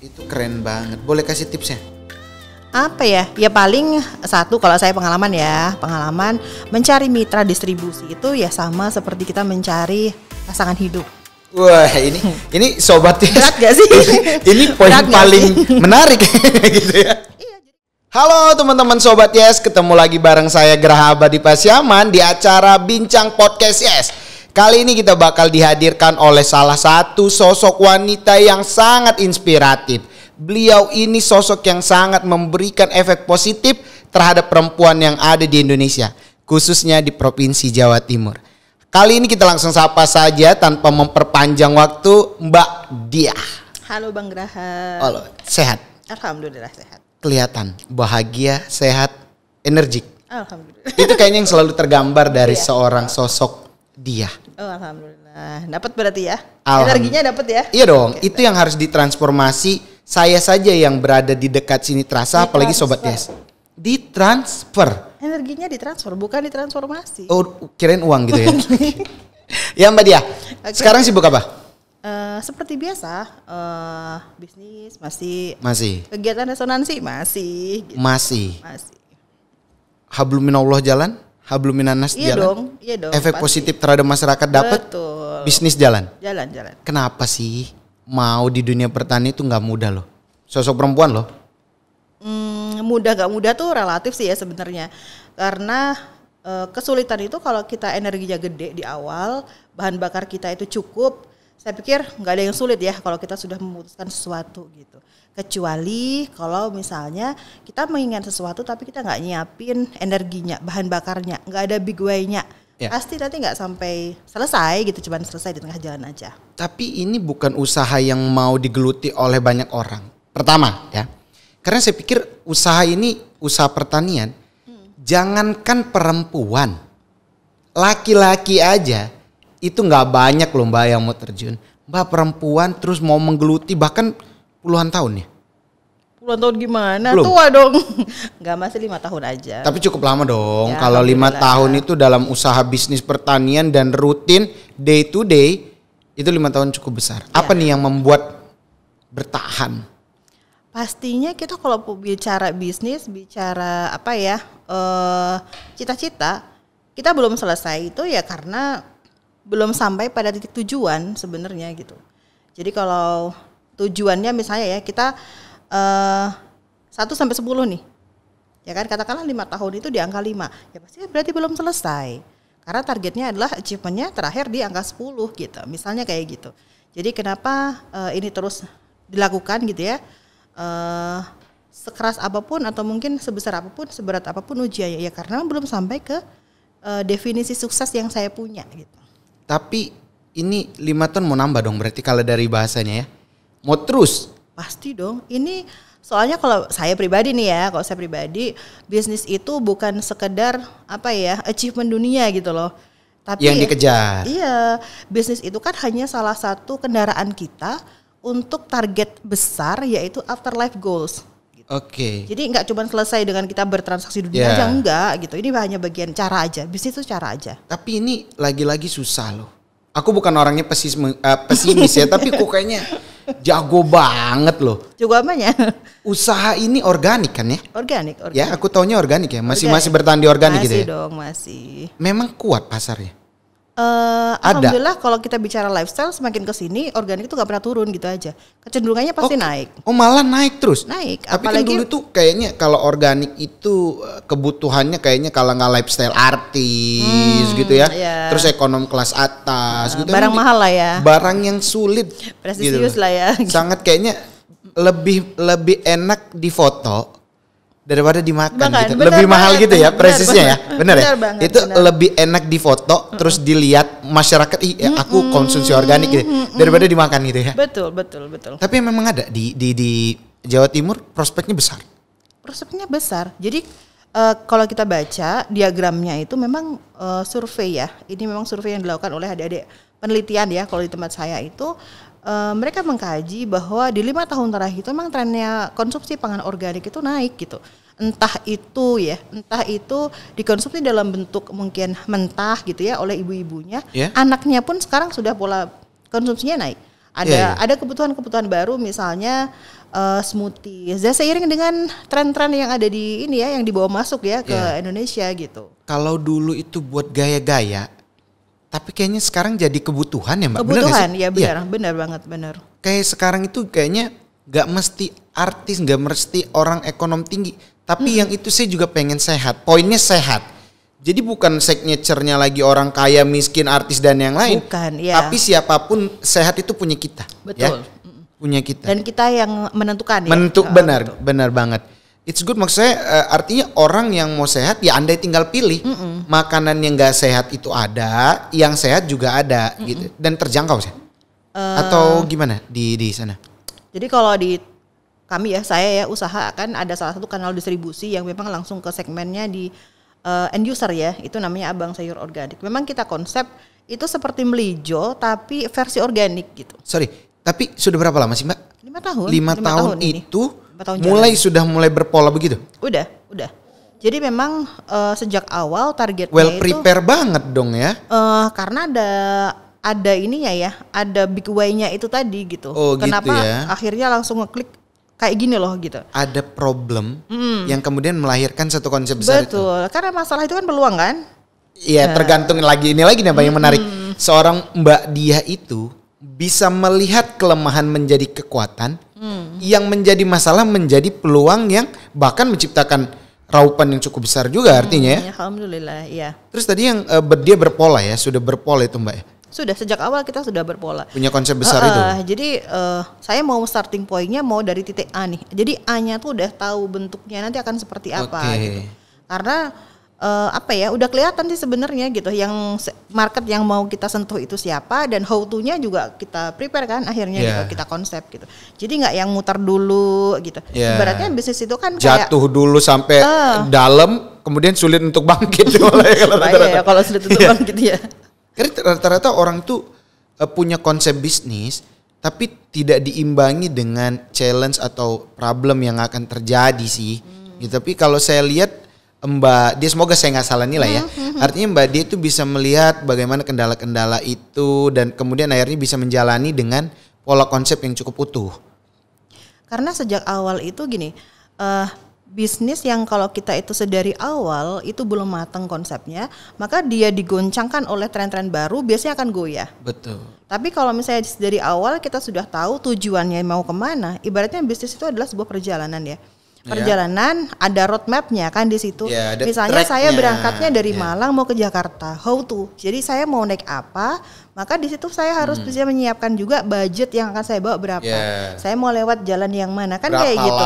Itu keren banget. Boleh kasih tipsnya? Apa ya? Ya paling satu, kalau saya pengalaman mencari mitra distribusi itu ya sama seperti kita mencari pasangan hidup. Wah, ini sobat ya. Berat gak sih? Ini poin paling menarik gitu ya. Halo teman-teman Sobat Yes, ketemu lagi bareng saya Graha Abadi Pasyaman di acara Bincang Podcast Yes. Kali ini kita bakal dihadirkan oleh salah satu sosok wanita yang sangat inspiratif. Beliau ini sosok yang sangat memberikan efek positif terhadap perempuan yang ada di Indonesia, khususnya di Provinsi Jawa Timur. Kali ini kita langsung sapa saja tanpa memperpanjang waktu, Mbak Diah. Halo Bang Graha. Halo, sehat? Alhamdulillah sehat. Kelihatan bahagia, sehat, energik. Alhamdulillah. Itu kayaknya yang selalu tergambar dari seorang sosok Diah. Oh alhamdulillah. Dapat berarti ya? Energinya dapat ya? Iya dong, itu yang harus ditransformasi. Saya saja yang berada di dekat sini terasa, apalagi Sobat Yes. Ditransfer. Energinya ditransfer, bukan ditransformasi. Oh, kirain uang gitu ya. Ya Mbak Diah, sekarang sibuk apa? Seperti biasa, bisnis Masih. Kegiatan resonansi masih. Gitu. Masih. Masih. Habluminallah jalan, habluminanas jalan. Iya dong. Efek pasti. positif terhadap masyarakat dapat. Betul. Bisnis jalan. Jalan. Kenapa sih mau di dunia pertanian itu nggak mudah loh? Sosok perempuan loh. Mudah gak mudah tuh relatif sih ya sebenarnya. Karena kesulitan itu kalau kita energinya gede di awal, bahan bakar kita itu cukup, saya pikir nggak ada yang sulit ya kalau kita sudah memutuskan sesuatu gitu. Kecuali kalau misalnya kita menginginkan sesuatu tapi kita nggak nyiapin energinya, bahan bakarnya, nggak ada big way-nya. Ya. Pasti nanti nggak sampai selesai gitu, cuman selesai di tengah jalan aja. Tapi ini bukan usaha yang mau digeluti oleh banyak orang. Pertama ya, karena saya pikir usaha ini, usaha pertanian, jangankan perempuan, laki-laki aja itu nggak banyak loh Mbak yang mau terjun. Mbak perempuan terus mau menggeluti bahkan puluhan tahun ya. Puluhan tahun gimana? Belum. Tua dong. Enggak, masih 5 tahun aja. Tapi cukup lama dong. Ya, kalau 5 tahun itu dalam usaha bisnis pertanian dan rutin day to day, itu 5 tahun cukup besar. Ya. Apa nih yang membuat bertahan? Pastinya kita kalau bicara bisnis, bicara apa ya, cita-cita, kita belum selesai itu ya karena belum sampai pada titik tujuan sebenarnya gitu. Jadi kalau tujuannya misalnya ya kita 1 sampai 10 nih. Ya kan katakanlah 5 tahun itu di angka 5. Ya pasti berarti belum selesai. Karena targetnya adalah achievementnya terakhir di angka 10 gitu. Misalnya kayak gitu. Jadi kenapa ini terus dilakukan gitu ya. Sekeras apapun atau mungkin sebesar apapun, seberat apapun ujiannya. Ya karena belum sampai ke definisi sukses yang saya punya gitu. Tapi ini 5 tahun mau nambah dong berarti kalau dari bahasanya ya. Mau terus? Pasti dong. Ini soalnya kalau saya pribadi nih ya, kalau saya pribadi bisnis itu bukan sekedar apa ya achievement dunia gitu loh. Tapi yang dikejar. Iya, bisnis itu kan hanya salah satu kendaraan kita untuk target besar yaitu afterlife goals. Gitu. Oke. Jadi nggak cuma selesai dengan kita bertransaksi dunia aja enggak gitu. Ini hanya bagian cara aja. Bisnis itu cara aja. Tapi ini lagi-lagi susah loh. Aku bukan orangnya pesimis ya, tapi kok kayaknya jago banget loh. Jago apanya? Usaha ini organik kan ya? Organik. Ya, aku taunya organik ya. Masih bertahan di organik gitu ya? Masih dong, masih. Memang kuat pasarnya? Alhamdulillah kalau kita bicara lifestyle semakin kesini organik itu gak pernah turun gitu aja. Kecenderungannya pasti naik. Oh malah naik terus? Naik. Tapi apalagi, kan dulu tuh kayaknya kalau organik itu kebutuhannya kayaknya kalangan lifestyle artis gitu ya. Yeah. Terus ekonom kelas atas gitu. Barang mahal lah ya. Barang yang sulit. Prestisius gitu lah ya. Sangat kayaknya lebih enak difoto daripada dimakan gitu. Lebih mahal gitu ya presisnya ya. Benar ya? Banget, itu lebih enak difoto terus dilihat masyarakat aku konsumsi organik gitu daripada dimakan gitu ya. Betul. Tapi memang ada di Jawa Timur prospeknya besar. Prospeknya besar. Jadi kalau kita baca diagramnya itu memang survei ya. Ini memang survei yang dilakukan oleh adik-adik penelitian ya kalau di tempat saya itu mereka mengkaji bahwa di 5 tahun terakhir itu memang trennya konsumsi pangan organik itu naik gitu. Entah itu dikonsumsi dalam bentuk mungkin mentah gitu ya oleh ibu-ibunya, anaknya pun sekarang sudah pola konsumsinya naik. Ada kebutuhan-kebutuhan baru, misalnya smoothies. Dan seiring dengan tren-tren yang ada di ini ya, yang dibawa masuk ya ke Indonesia gitu. Kalau dulu itu buat gaya-gaya, tapi kayaknya sekarang jadi kebutuhan ya Mbak. Kebutuhan, ya benar banget, benar. Kayak sekarang itu kayaknya gak mesti artis, gak mesti orang ekonom tinggi, tapi yang itu saya juga pengen sehat. Poinnya sehat. Jadi bukan signature-nya lagi orang kaya, miskin, artis dan yang lain. Bukan, ya. Tapi siapapun sehat itu punya kita. Betul. Ya? Punya kita. Dan kita yang menentukan ya. Benar banget. It's good, maksud saya artinya orang yang mau sehat ya Anda tinggal pilih. Makanan yang gak sehat itu ada, yang sehat juga ada gitu. Dan terjangkau sih. Atau gimana di sana? Jadi kalau di kami ya, saya ya usaha kan ada salah satu kanal distribusi yang memang langsung ke segmennya di end user ya, itu namanya Abang Sayur Organik. Memang kita konsep itu seperti Melijo tapi versi organik gitu. Sorry, tapi sudah berapa lama sih Mbak? 5 tahun. 5 tahun itu 5 tahun sudah mulai berpola begitu? Udah. Jadi memang sejak awal targetnya prepare banget dong ya? Karena ada ininya ya, ada big way-nya itu tadi gitu. Kenapa gitu ya? Akhirnya langsung ngeklik kayak gini loh gitu. Ada problem yang kemudian melahirkan satu konsep besar. Betul, karena masalah itu kan peluang kan? Iya, tergantung lagi nih Mbak yang menarik. Seorang Mbak Diah itu bisa melihat kelemahan menjadi kekuatan, yang menjadi masalah menjadi peluang yang bahkan menciptakan raupan yang cukup besar juga artinya ya. Alhamdulillah, iya. Terus tadi yang dia berpola ya, sudah berpola itu Mbak ya? Sudah, sejak awal kita sudah berpola. Punya konsep besar itu. Jadi saya mau starting point-nya mau dari titik A nih. Jadi A-nya tuh udah tahu bentuknya nanti akan seperti apa gitu. Karena udah kelihatan sih sebenarnya gitu. Yang market yang mau kita sentuh itu siapa dan how to-nya juga kita prepare kan akhirnya gitu, kita konsep gitu. Jadi nggak yang muter dulu gitu. Ibaratnya bisnis itu kan kayak jatuh dulu sampai dalam, kemudian sulit untuk bangkit. Kalau sulit untuk bangkit ya. Karena rata-rata orang tuh punya konsep bisnis tapi tidak diimbangi dengan challenge atau problem yang akan terjadi sih. Gitu. Tapi kalau saya lihat Mbak Dia, semoga saya nggak salah nilai ya. Artinya Mbak Dia itu bisa melihat bagaimana kendala-kendala itu dan kemudian akhirnya bisa menjalani dengan pola konsep yang cukup utuh. Karena sejak awal itu gini, bisnis yang kalau kita itu sedari awal itu belum matang konsepnya, maka dia digoncangkan oleh tren-tren baru biasanya akan goyah. Betul. Tapi kalau misalnya dari awal kita sudah tahu tujuannya mau kemana, ibaratnya bisnis itu adalah sebuah perjalanan ya. Perjalanan ada roadmapnya kan di situ. Misalnya saya berangkatnya dari Malang mau ke Jakarta, how to. Jadi saya mau naik apa, maka di situ saya harus bisa menyiapkan juga budget yang akan saya bawa berapa. Saya mau lewat jalan yang mana kan berapa kayak gitu.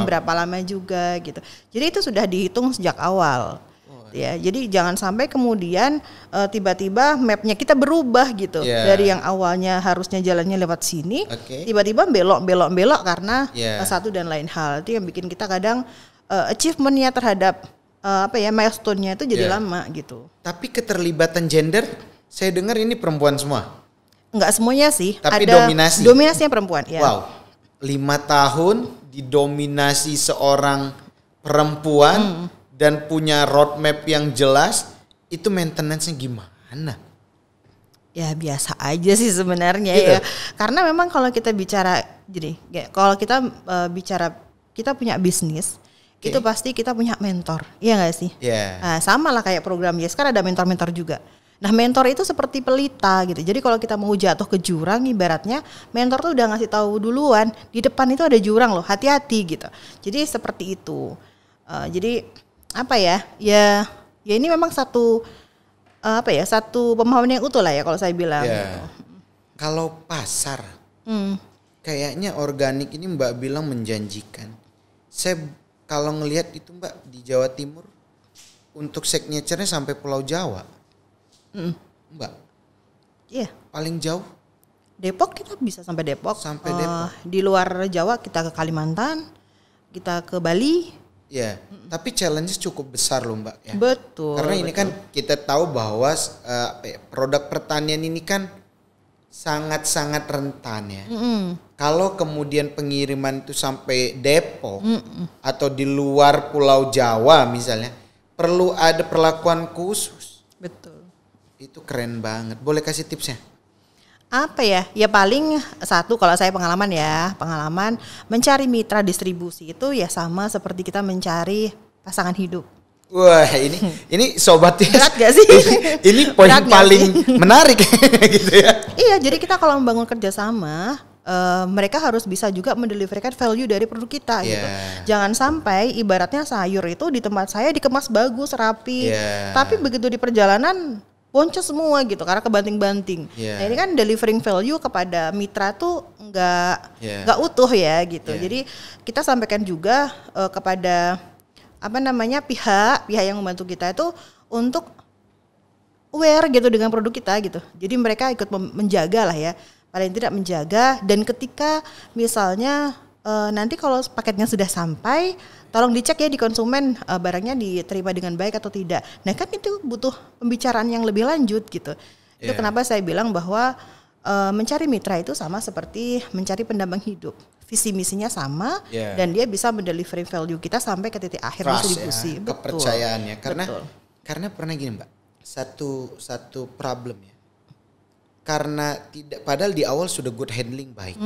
Berapa lama juga gitu. Jadi itu sudah dihitung sejak awal. Ya, jadi jangan sampai kemudian tiba-tiba mapnya kita berubah gitu dari yang awalnya harusnya jalannya lewat sini, tiba-tiba belok karena satu dan lain hal. Itu yang bikin kita kadang achievementnya terhadap milestone-nya itu jadi lama gitu. Tapi keterlibatan gender, saya dengar ini perempuan semua. Enggak semuanya sih. Tapi ada dominasinya perempuan. Ya. Wow, 5 tahun didominasi seorang perempuan. Dan punya roadmap yang jelas, itu maintenance-nya gimana? Ya biasa aja sih sebenarnya gitu. Ya. Karena memang kalau kita bicara gini, kalau kita bicara kita punya bisnis, itu pasti kita punya mentor, iya nggak sih? Nah, sama lah kayak program Yes, kan ada mentor-mentor juga. Nah mentor itu seperti pelita gitu. Jadi kalau kita mau jatuh ke jurang, ibaratnya mentor tuh udah ngasih tahu duluan, di depan itu ada jurang loh, hati-hati gitu. Jadi seperti itu. Jadi ya ini memang satu pemahaman yang utuh lah ya kalau saya bilang. Gitu. Kalau pasar, kayaknya organik ini Mbak bilang menjanjikan. Saya kalau ngelihat itu Mbak di Jawa Timur untuk signature-nya sampai Pulau Jawa, Mbak. Iya. Paling jauh Depok, kita bisa sampai Depok. Di luar Jawa kita ke Kalimantan, kita ke Bali. Ya, tapi challenge cukup besar loh Mbak ya. Betul. Karena ini kan kita tahu bahwa produk pertanian ini kan sangat-sangat rentan ya. Kalau kemudian pengiriman itu sampai Depok atau di luar Pulau Jawa misalnya, perlu ada perlakuan khusus. Betul. Itu keren banget. Boleh kasih tipsnya? Apa ya? Ya paling satu, kalau saya pengalaman mencari mitra distribusi itu ya sama seperti kita mencari pasangan hidup. Wah, ini sobat ya. Berat gak sih? Ini poin paling menarik gitu ya. Iya, jadi kita kalau membangun kerjasama, mereka harus bisa juga mendeliverkan value dari produk kita gitu. Jangan sampai ibaratnya sayur itu di tempat saya dikemas bagus, rapi, tapi begitu di perjalanan boncos semua gitu karena kebanting-banting. Nah ini kan delivering value kepada mitra tuh nggak utuh ya gitu. Jadi kita sampaikan juga kepada pihak yang membantu kita itu untuk aware gitu dengan produk kita gitu. Jadi mereka ikut menjaga lah ya, paling tidak menjaga. Dan ketika misalnya nanti kalau paketnya sudah sampai, tolong dicek ya di konsumen barangnya diterima dengan baik atau tidak. Nah kan itu butuh pembicaraan yang lebih lanjut gitu. Itu kenapa saya bilang bahwa mencari mitra itu sama seperti mencari pendamping hidup. Visi misinya sama dan dia bisa mendelivery value kita sampai ke titik akhir distribusi. Ya, kepercayaannya. Karena pernah gini Mbak, satu problem ya. Karena padahal di awal sudah good handling baik.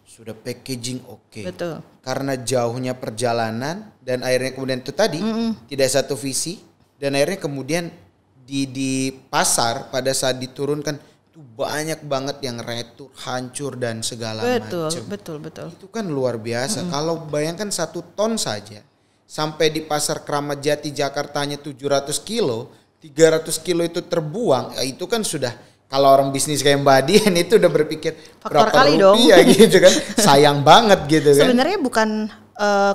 Sudah packaging oke. Betul. Karena jauhnya perjalanan dan akhirnya kemudian itu tadi tidak satu visi dan akhirnya kemudian di pasar pada saat diturunkan itu banyak banget yang retur, hancur dan segala macam. Betul. Itu kan luar biasa. Kalau bayangkan 1 ton saja sampai di pasar Kramat Jati Jakarta hanya 700 kilo, 300 kilo itu terbuang, ya itu kan sudah. Kalau orang bisnis kayak Mbak Dian itu udah berpikir faktor berapa kali rupiah dong. Gitu kan. Sayang banget gitu kan. Sebenarnya bukan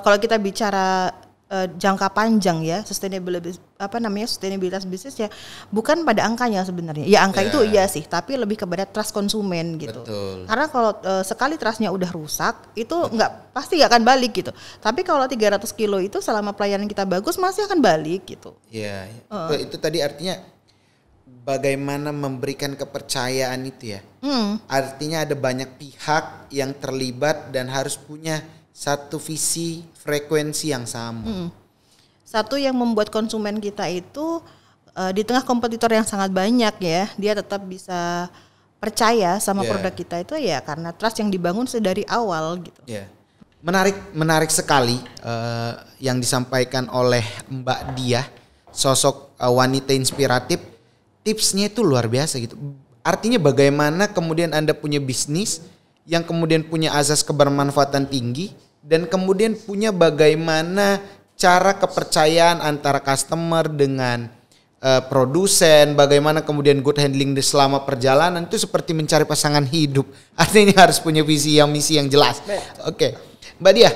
kalau kita bicara jangka panjang ya, sustainabilitas bisnis ya, bukan pada angkanya sebenarnya. Ya angka itu iya sih, tapi lebih kepada trust konsumen gitu. Betul. Karena kalau sekali trustnya udah rusak, itu pasti nggak akan balik gitu. Tapi kalau 300 kilo itu selama pelayanan kita bagus masih akan balik gitu. Iya. Itu tadi artinya bagaimana memberikan kepercayaan itu ya. Artinya ada banyak pihak yang terlibat dan harus punya satu visi, frekuensi yang sama. Satu yang membuat konsumen kita itu di tengah kompetitor yang sangat banyak ya, dia tetap bisa percaya sama produk kita itu ya karena trust yang dibangun sedari awal gitu. Menarik sekali yang disampaikan oleh Mbak Diah, sosok wanita inspiratif. Tipsnya itu luar biasa gitu. Artinya bagaimana kemudian Anda punya bisnis yang kemudian punya azas kebermanfaatan tinggi dan kemudian punya bagaimana cara kepercayaan antara customer dengan produsen, bagaimana kemudian good handling selama perjalanan itu seperti mencari pasangan hidup. Artinya harus punya visi yang misi yang jelas. Oke. Mbak Diah,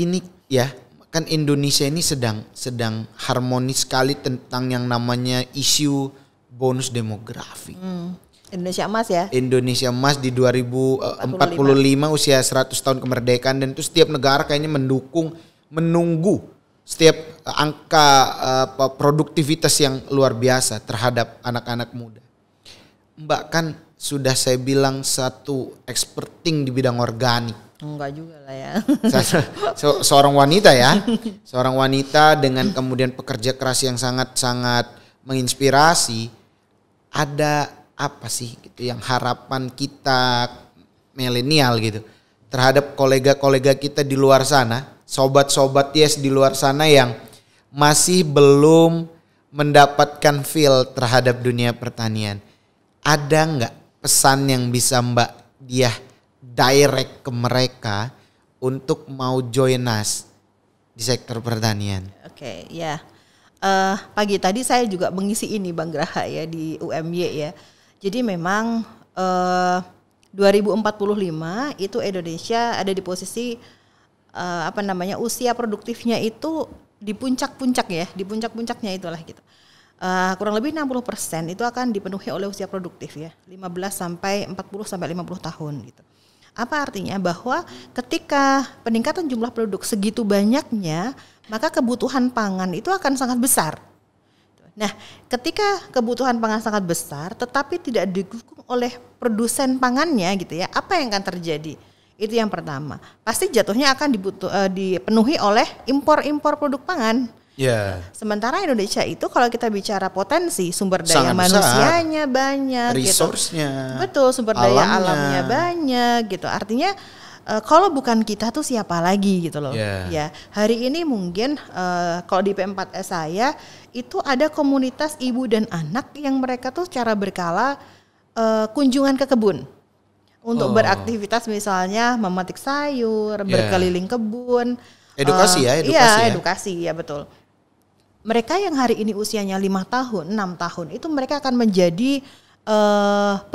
ini ya kan Indonesia ini sedang harmonis sekali tentang yang namanya isu bonus demografi. Indonesia Emas ya. Indonesia Emas di 2045 usia 100 tahun kemerdekaan dan itu setiap negara kayaknya menunggu setiap angka produktivitas yang luar biasa terhadap anak-anak muda. Mbak kan sudah saya bilang satu experting di bidang organik. Enggak juga lah ya. Seorang wanita ya. Seorang wanita dengan kemudian pekerja keras yang sangat-sangat menginspirasi. Ada apa sih gitu yang harapan kita milenial gitu terhadap kolega-kolega kita di luar sana, sobat-sobat Yes di luar sana yang masih belum mendapatkan feel terhadap dunia pertanian. Ada nggak pesan yang bisa Mbak Diah direct ke mereka untuk mau join us di sektor pertanian? Oke, ya. Pagi tadi saya juga mengisi ini Bang Graha ya di UMY ya. Jadi memang 2045 itu Indonesia ada di posisi usia produktifnya itu di puncak-puncak ya, di puncak-puncaknya itulah gitu. Kurang lebih 60% itu akan dipenuhi oleh usia produktif ya, 15 sampai 40 sampai 50 tahun gitu. Apa artinya? Bahwa ketika peningkatan jumlah penduduk segitu banyaknya, maka kebutuhan pangan itu akan sangat besar. Nah, ketika kebutuhan pangan sangat besar, tetapi tidak didukung oleh produsen pangannya gitu ya, apa yang akan terjadi? Itu yang pertama. Pasti jatuhnya akan dipenuhi oleh impor-impor produk pangan. Ya. Sementara Indonesia itu kalau kita bicara potensi sumber daya Sangat manusianya banyak, resource-nya, gitu. Betul, sumber daya alamnya banyak, gitu. Artinya kalau bukan kita tuh siapa lagi gitu loh. Ya, hari ini mungkin kalau di P4S saya itu ada komunitas ibu dan anak yang mereka tuh secara berkala kunjungan ke kebun untuk beraktivitas, misalnya memetik sayur, berkeliling kebun. Edukasi edukasi. Iya, edukasi ya betul. Mereka yang hari ini usianya 5 tahun, 6 tahun itu mereka akan menjadi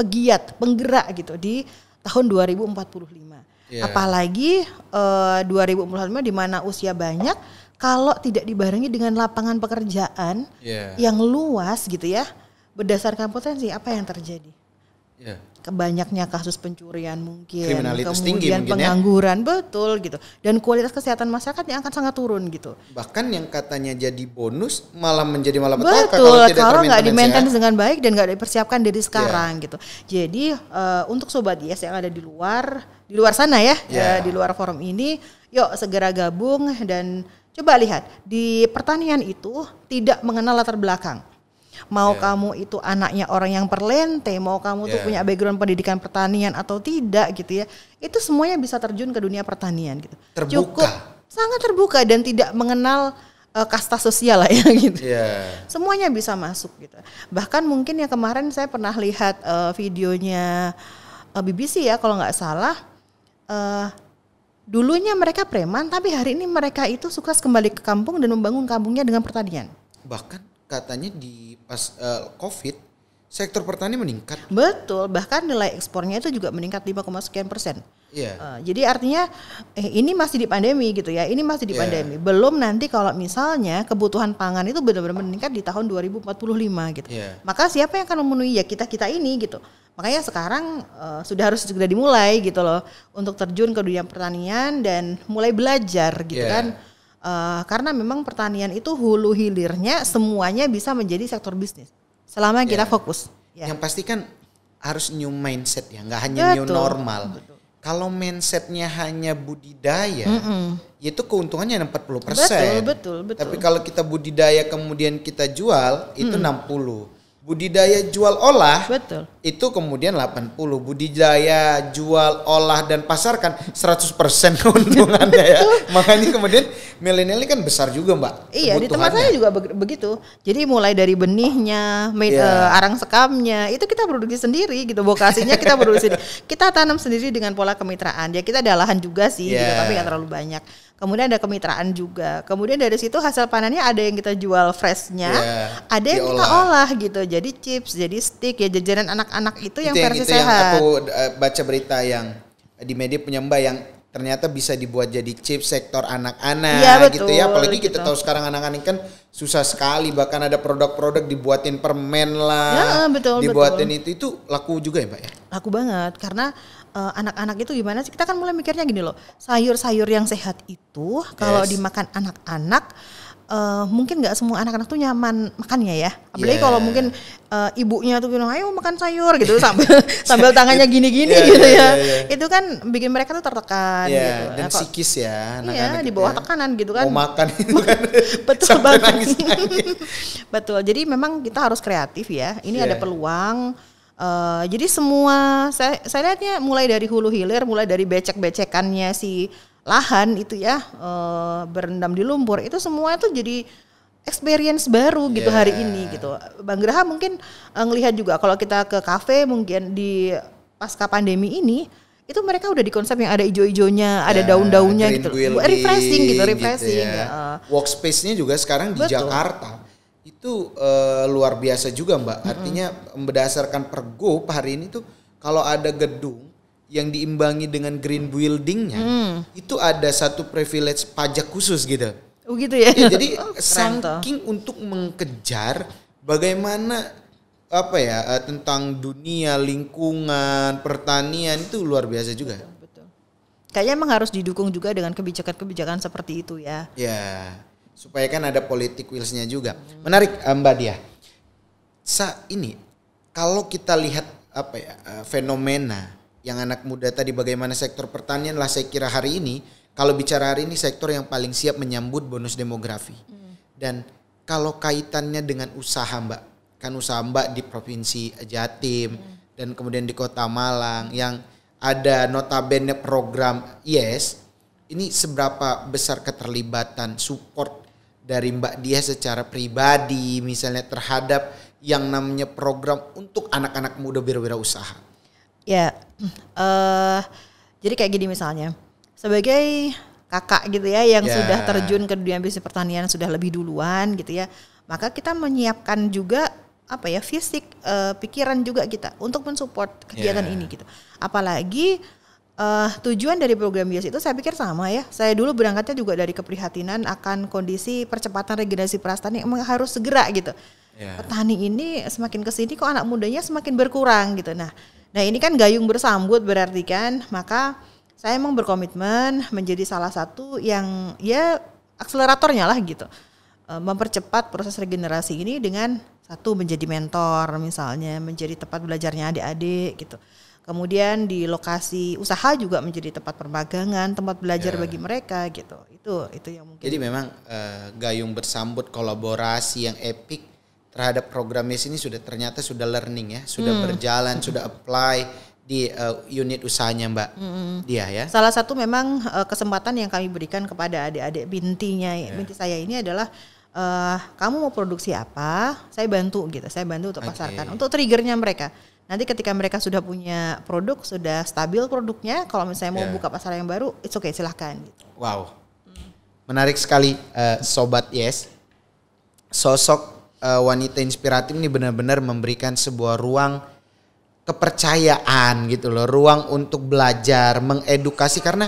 pegiat, penggerak gitu di tahun 2045. Apalagi 2045 di mana usia banyak, kalau tidak dibarengi dengan lapangan pekerjaan yang luas gitu ya, berdasarkan potensi apa yang terjadi? Banyaknya kasus pencurian mungkin, kriminalitas kemudian tinggi pengangguran, betul gitu, dan kualitas kesehatan masyarakat yang akan sangat turun gitu. Bahkan yang katanya jadi bonus malah menjadi malapetaka kalau nggak di-maintain dengan baik dan nggak dipersiapkan dari sekarang gitu. Jadi untuk Sobat Yes yang ada di luar sana ya, di luar forum ini, yuk segera gabung dan coba lihat di pertanian itu tidak mengenal latar belakang. Mau kamu itu anaknya orang yang perlente, mau kamu tuh punya background pendidikan pertanian atau tidak gitu ya, itu semuanya bisa terjun ke dunia pertanian gitu. Terbuka. Sangat terbuka dan tidak mengenal kasta sosial lah ya gitu. Semuanya bisa masuk gitu. Bahkan mungkin yang kemarin saya pernah lihat videonya BBC ya kalau nggak salah, dulunya mereka preman tapi hari ini mereka itu sukses kembali ke kampung dan membangun kampungnya dengan pertanian. Bahkan katanya di pas COVID sektor pertanian meningkat. Betul, bahkan nilai ekspornya itu juga meningkat 5,sekian %. Jadi artinya ini masih di pandemi gitu ya. Ini masih di pandemi. Belum nanti kalau misalnya kebutuhan pangan itu benar-benar meningkat di tahun 2045 gitu. Maka siapa yang akan memenuhi ya kita ini gitu. Makanya sekarang sudah harus segera dimulai gitu loh untuk terjun ke dunia pertanian dan mulai belajar gitu kan. Karena memang pertanian itu hulu hilirnya semuanya bisa menjadi sektor bisnis selama kita fokus. Yang pasti kan harus new mindset ya, nggak hanya new normal. Kalau mindsetnya hanya budidaya, itu keuntungannya 40%. Betul. Tapi kalau kita budidaya kemudian kita jual itu 60. Budidaya jual olah itu kemudian 80. Budidaya jual olah dan pasarkan 100% keuntungannya ya. Makanya kemudian milenial ini kan besar juga Mbak. Iya, di tempat saya juga begitu. Jadi mulai dari benihnya, arang sekamnya itu kita produksi sendiri gitu. Vokasinya kita produksi sendiri. Kita tanam sendiri dengan pola kemitraan. Ya kita ada lahan juga sih gitu, tapi nggak terlalu banyak. Kemudian ada kemitraan juga. Kemudian dari situ hasil panennya ada yang kita jual freshnya, ada yang kita olah gitu. Jadi chips, jadi stick ya, jajanan anak-anak itu yang versi sehat. Yang aku baca berita yang di media punya Mbak yang ternyata bisa dibuat jadi chips sektor anak-anak gitu ya. Apalagi kita tahu sekarang anak-anak kan susah sekali, bahkan ada produk-produk dibuatin permen lah, dibuatin itu laku juga ya Mbak ya? Laku banget karena anak-anak itu gimana sih? Kita kan mulai mikirnya gini loh, sayur-sayur yang sehat itu kalau dimakan anak-anak mungkin nggak semua anak-anak tuh nyaman makannya ya. Apalagi kalau mungkin ibunya tuh bilang ayo makan sayur gitu sambil tangannya gini-gini gitu ya. Itu kan bikin mereka tuh tertekan gitu. Dan psikis ya anak-anak. Di bawah tekanan gitu kan. Mau makan itu kan. Betul banget. Betul. Jadi memang kita harus kreatif ya. Ini ada peluang. Jadi semua saya lihatnya mulai dari hulu hilir, mulai dari becek-becekannya si lahan itu ya berendam di lumpur, itu semua itu jadi experience baru gitu hari ini gitu. Bang Graha mungkin ngelihat juga kalau kita ke kafe mungkin di pasca pandemi ini itu mereka udah di konsep yang ada ijo-ijonya, ada daun-daunnya gitu. Refreshing gitu. Ya. Workspace-nya juga sekarang di Jakarta. Itu luar biasa juga Mbak. Artinya berdasarkan Pergub hari ini tuh kalau ada gedung yang diimbangi dengan green buildingnya, itu ada satu privilege pajak khusus gitu. Oh gitu ya? Jadi saking untuk mengejar bagaimana tentang dunia lingkungan pertanian itu luar biasa juga. Betul. Kayaknya emang harus didukung juga dengan kebijakan-kebijakan seperti itu ya. Ya. Supaya kan ada politik willsnya juga. Menarik Mbak Diah. Ini kalau kita lihat fenomena yang anak muda tadi bagaimana sektor pertanian lah saya kira hari ini kalau bicara hari ini sektor yang paling siap menyambut bonus demografi. Dan kalau kaitannya dengan usaha Mbak, kan usaha Mbak di Provinsi Jatim dan kemudian di Kota Malang yang ada notabene program YES, ini seberapa besar keterlibatan support dari Mbak Dia secara pribadi misalnya terhadap yang namanya program untuk anak-anak muda berwirausaha? Ya, jadi kayak gini misalnya, sebagai kakak gitu ya yang sudah terjun ke dunia bisnis pertanian sudah lebih duluan gitu ya, maka kita menyiapkan juga fisik, pikiran juga kita untuk mensupport kegiatan ini gitu. Apalagi tujuan dari program YES itu saya pikir sama ya. Saya dulu berangkatnya juga dari keprihatinan akan kondisi percepatan regenerasi perastani yang harus segera gitu. Petani ini semakin kesini kok anak mudanya semakin berkurang gitu. Nah ini kan gayung bersambut berarti kan, maka saya emang berkomitmen menjadi salah satu yang ya akseleratornya lah gitu. Mempercepat proses regenerasi ini dengan satu menjadi mentor misalnya, menjadi tempat belajarnya adik-adik gitu. Kemudian di lokasi usaha juga menjadi tempat permagangan, tempat belajar bagi mereka gitu. Itu yang mungkin. Jadi memang gayung bersambut kolaborasi yang epik terhadap program YES ini ternyata sudah learning ya, sudah berjalan, sudah apply di unit usahanya Mbak Dia ya. Salah satu memang kesempatan yang kami berikan kepada adik-adik binti saya ini adalah kamu mau produksi apa, saya bantu gitu, saya bantu untuk pasarkan, untuk triggernya mereka. Nanti ketika mereka sudah punya produk, sudah stabil produknya, kalau misalnya mau buka pasar yang baru, it's okay, silahkan. Wow, menarik sekali Sobat YES. Sosok wanita inspiratif ini benar-benar memberikan sebuah ruang kepercayaan gitu loh, ruang untuk belajar, mengedukasi, karena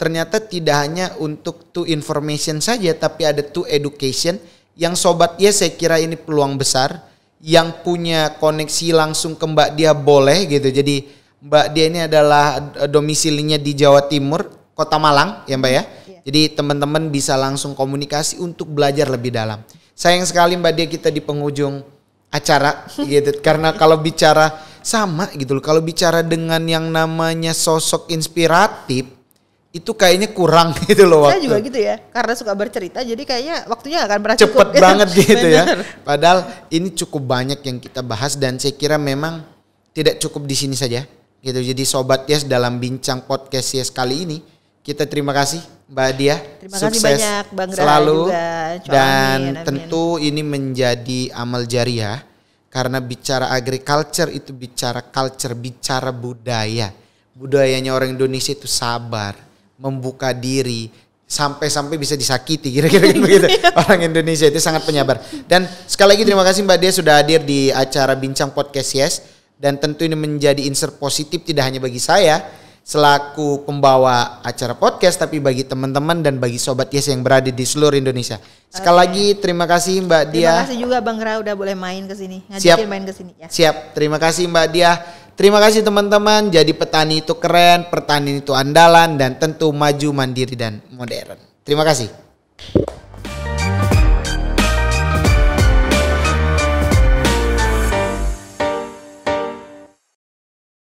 ternyata tidak hanya untuk to information saja, tapi ada to education yang Sobat YES saya kira ini peluang besar. Yang punya koneksi langsung ke Mbak Dia boleh gitu. Jadi Mbak Dia ini adalah domisilinya di Jawa Timur, Kota Malang ya Mbak ya. Jadi teman-teman bisa langsung komunikasi untuk belajar lebih dalam. Sayang sekali Mbak Dia kita di penghujung acara gitu. Karena kalau bicara sama gitu loh, kalau bicara dengan yang namanya sosok inspiratif itu kayaknya kurang gitu loh waktu. Saya juga gitu ya, karena suka bercerita jadi kayaknya waktunya gak akan pernah cukup. Cepet banget gitu ya. Padahal ini cukup banyak yang kita bahas dan saya kira memang tidak cukup di sini saja gitu. Jadi Sobat YES dalam bincang podcast YES kali ini kita terima kasih Mbak Dia. Terima kasih banyak Bang Gra selalu juga. Dan tentu ini menjadi amal jariah karena bicara agriculture itu bicara culture, bicara budaya. Budayanya orang Indonesia itu sabar, membuka diri, sampai bisa disakiti kira-kira begitu. Orang Indonesia itu sangat penyabar. Dan sekali lagi terima kasih Mbak Dia sudah hadir di acara Bincang Podcast YES. Dan tentu ini menjadi insert positif tidak hanya bagi saya selaku pembawa acara podcast, tapi bagi teman-teman dan bagi Sobat YES yang berada di seluruh Indonesia. Sekali lagi terima kasih Mbak Dia. Terima kasih juga Bang Ra udah boleh main ke sini, ngajakin main ke sini ya. Siap, terima kasih Mbak Dia. Terima kasih teman-teman, jadi petani itu keren, pertanian itu andalan dan tentu maju, mandiri dan modern. Terima kasih.